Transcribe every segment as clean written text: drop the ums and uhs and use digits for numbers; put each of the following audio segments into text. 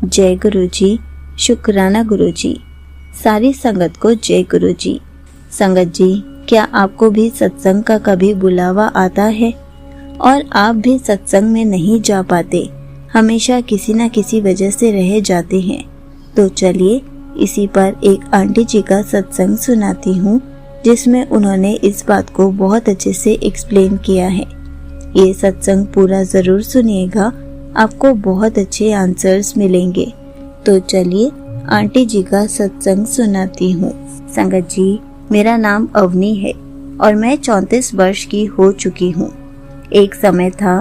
जय गुरु जी। शुक्राना गुरु जी। सारी संगत को जय गुरु जी। संगत जी, क्या आपको भी सत्संग का कभी बुलावा आता है और आप भी सत्संग में नहीं जा पाते, हमेशा किसी न किसी वजह से रह जाते हैं? तो चलिए इसी पर एक आंटी जी का सत्संग सुनाती हूँ, जिसमें उन्होंने इस बात को बहुत अच्छे से एक्सप्लेन किया है। ये सत्संग पूरा जरूर सुनिएगा, आपको बहुत अच्छे आंसर्स मिलेंगे। तो चलिए आंटी जी का सत्संग सुनाती हूँ। संगत जी, मेरा नाम अवनी है और मैं 34 वर्ष की हो चुकी हूँ। एक समय था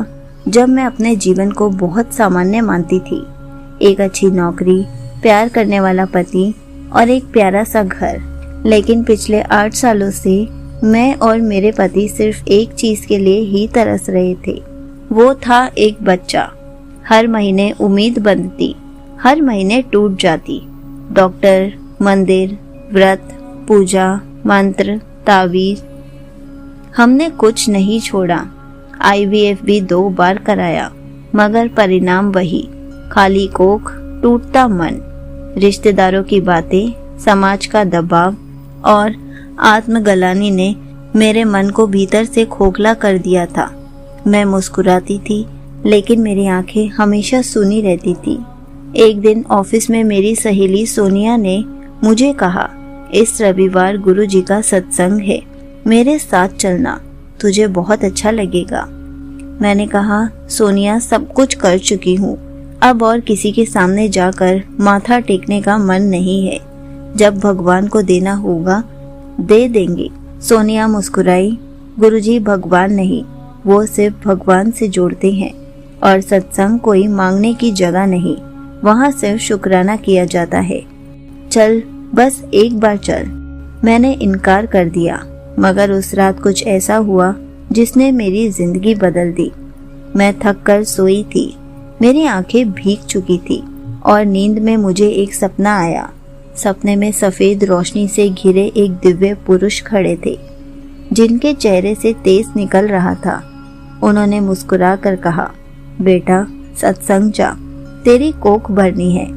जब मैं अपने जीवन को बहुत सामान्य मानती थी। एक अच्छी नौकरी, प्यार करने वाला पति और एक प्यारा सा घर। लेकिन पिछले 8 सालों से मैं और मेरे पति सिर्फ एक चीज के लिए ही तरस रहे थे। वो था एक बच्चा। हर महीने उम्मीद बंधती, हर महीने टूट जाती। डॉक्टर, मंदिर, व्रत, पूजा, मंत्र, तावीज, हमने कुछ नहीं छोड़ा। IVF भी 2 बार कराया, मगर परिणाम वही, खाली कोख, टूटता मन। रिश्तेदारों की बातें, समाज का दबाव और आत्मग्लानि ने मेरे मन को भीतर से खोखला कर दिया था। मैं मुस्कुराती थी, लेकिन मेरी आंखें हमेशा सूनी रहती थी। एक दिन ऑफिस में मेरी सहेली सोनिया ने मुझे कहा, इस रविवार गुरुजी का सत्संग है, मेरे साथ चलना, तुझे बहुत अच्छा लगेगा। मैंने कहा, सोनिया, सब कुछ कर चुकी हूँ, अब और किसी के सामने जाकर माथा टेकने का मन नहीं है। जब भगवान को देना होगा दे देंगे। सोनिया मुस्कुराई। गुरुजी भगवान नहीं, वो सिर्फ भगवान से जोड़ते हैं और सत्संग कोई मांगने की जगह नहीं, वहाँ सिर्फ शुक्राना किया जाता है। चल, बस एक बार चल। मैंने इनकार कर दिया, मगर उस रात कुछ ऐसा हुआ जिसने मेरी जिंदगी बदल दी। मैं थक कर सोई थी, मेरी आंखें भीग चुकी थी और नींद में मुझे एक सपना आया। सपने में सफेद रोशनी से घिरे एक दिव्य पुरुष खड़े थे, जिनके चेहरे से तेज निकल रहा था। उन्होंने मुस्कुरा कर कहा, बेटा, सत्संग जा, तेरी कोख भरनी है,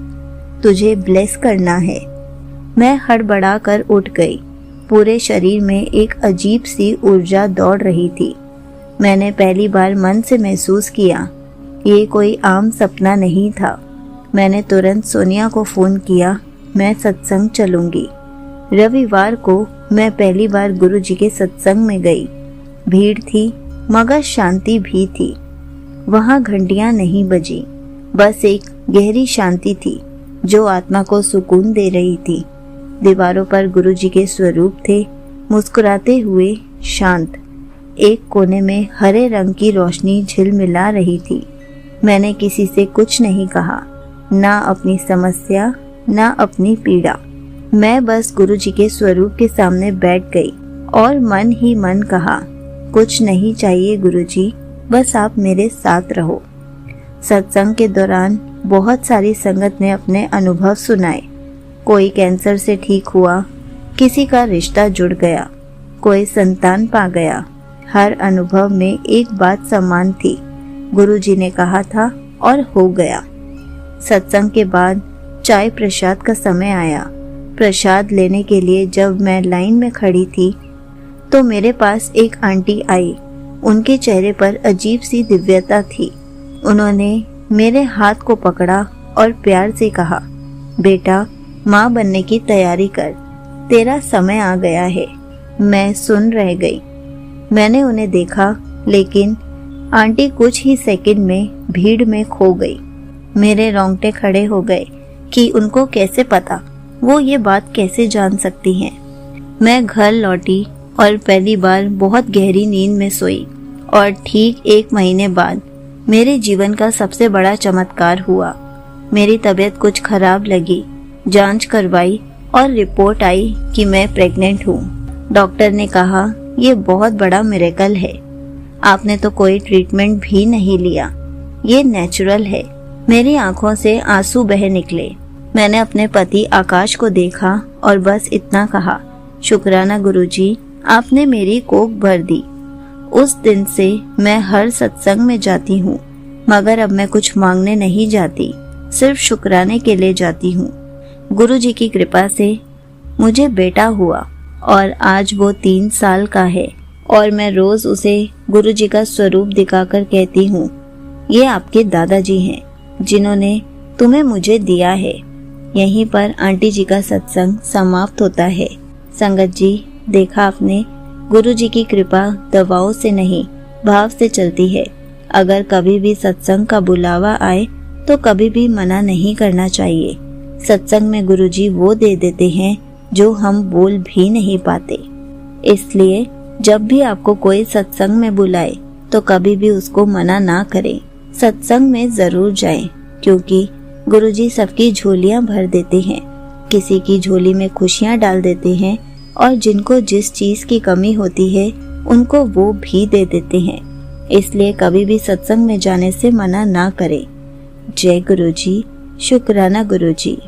तुझे ब्लेस करना है। मैं हड़बड़ा कर उठ गई। पूरे शरीर में एक अजीब सी ऊर्जा दौड़ रही थी। मैंने पहली बार मन से महसूस किया, ये कोई आम सपना नहीं था। मैंने तुरंत सोनिया को फोन किया, मैं सत्संग चलूंगी। रविवार को मैं पहली बार गुरुजी के सत्संग में गई। भीड़ थी, मगर शांति भी थी। वहाँ घंटियां नहीं बजी, बस एक गहरी शांति थी जो आत्मा को सुकून दे रही थी। दीवारों पर गुरुजी के स्वरूप थे, मुस्कुराते हुए, शांत। एक कोने में हरे रंग की रोशनी झिलमिला रही थी। मैंने किसी से कुछ नहीं कहा, ना अपनी समस्या, ना अपनी पीड़ा। मैं बस गुरुजी के स्वरूप के सामने बैठ गई और मन ही मन कहा, कुछ नहीं चाहिए गुरुजी, बस आप मेरे साथ रहो। सत्संग के दौरान बहुत सारी संगत ने अपने अनुभव सुनाए। कोई कैंसर से ठीक हुआ, किसी का रिश्ता जुड़ गया, कोई संतान पा गया। हर अनुभव में एक बात समान थी, गुरुजी ने कहा था और हो गया। सत्संग के बाद चाय प्रसाद का समय आया। प्रसाद लेने के लिए जब मैं लाइन में खड़ी थी, तो मेरे पास एक आंटी आई। उनके चेहरे पर अजीब सी दिव्यता थी। उन्होंने मेरे हाथ को पकड़ा और प्यार से कहा, बेटा, माँ बनने की तैयारी कर, तेरा समय आ गया है। मैं सुन रह गई। मैंने उन्हें देखा, लेकिन आंटी कुछ ही सेकंड में भीड़ में खो गई। मेरे रोंगटे खड़े हो गए कि उनको कैसे पता, वो ये बात कैसे जान सकती हैं। मैं घर लौटी और पहली बार बहुत गहरी नींद में सोई और ठीक 1 महीने बाद मेरे जीवन का सबसे बड़ा चमत्कार हुआ। मेरी तबीयत कुछ खराब लगी, जांच करवाई और रिपोर्ट आई कि मैं प्रेग्नेंट हूँ। डॉक्टर ने कहा, ये बहुत बड़ा मिरेकल है, आपने तो कोई ट्रीटमेंट भी नहीं लिया, ये नेचुरल है। मेरी आंखों से आंसू बह निकले। मैंने अपने पति आकाश को देखा और बस इतना कहा, शुक्राना गुरुजी, आपने मेरी कोख भर दी। उस दिन से मैं हर सत्संग में जाती हूँ, मगर अब मैं कुछ मांगने नहीं जाती, सिर्फ शुक्राने के लिए जाती हूँ। गुरु जी की कृपा से मुझे बेटा हुआ और आज वो 3 साल का है और मैं रोज उसे गुरु जी का स्वरूप दिखाकर कहती हूँ, ये आपके दादाजी हैं जिन्होंने तुम्हें मुझे दिया है। यहीं पर आंटी जी का सत्संग समाप्त होता है। संगत जी, देखा आपने, गुरु जी की कृपा दवाओं से नहीं भाव से चलती है। अगर कभी भी सत्संग का बुलावा आए तो कभी भी मना नहीं करना चाहिए। सत्संग में गुरु जी वो दे देते हैं जो हम बोल भी नहीं पाते। इसलिए जब भी आपको कोई सत्संग में बुलाए तो कभी भी उसको मना ना करें। सत्संग में जरूर जाएं, क्योंकि गुरु जी सबकी झोलियां भर देते हैं। किसी की झोली में खुशियां डाल देते हैं और जिनको जिस चीज की कमी होती है उनको वो भी दे देते हैं। इसलिए कभी भी सत्संग में जाने से मना ना करें। जय गुरु जी। शुक्राना गुरु जी।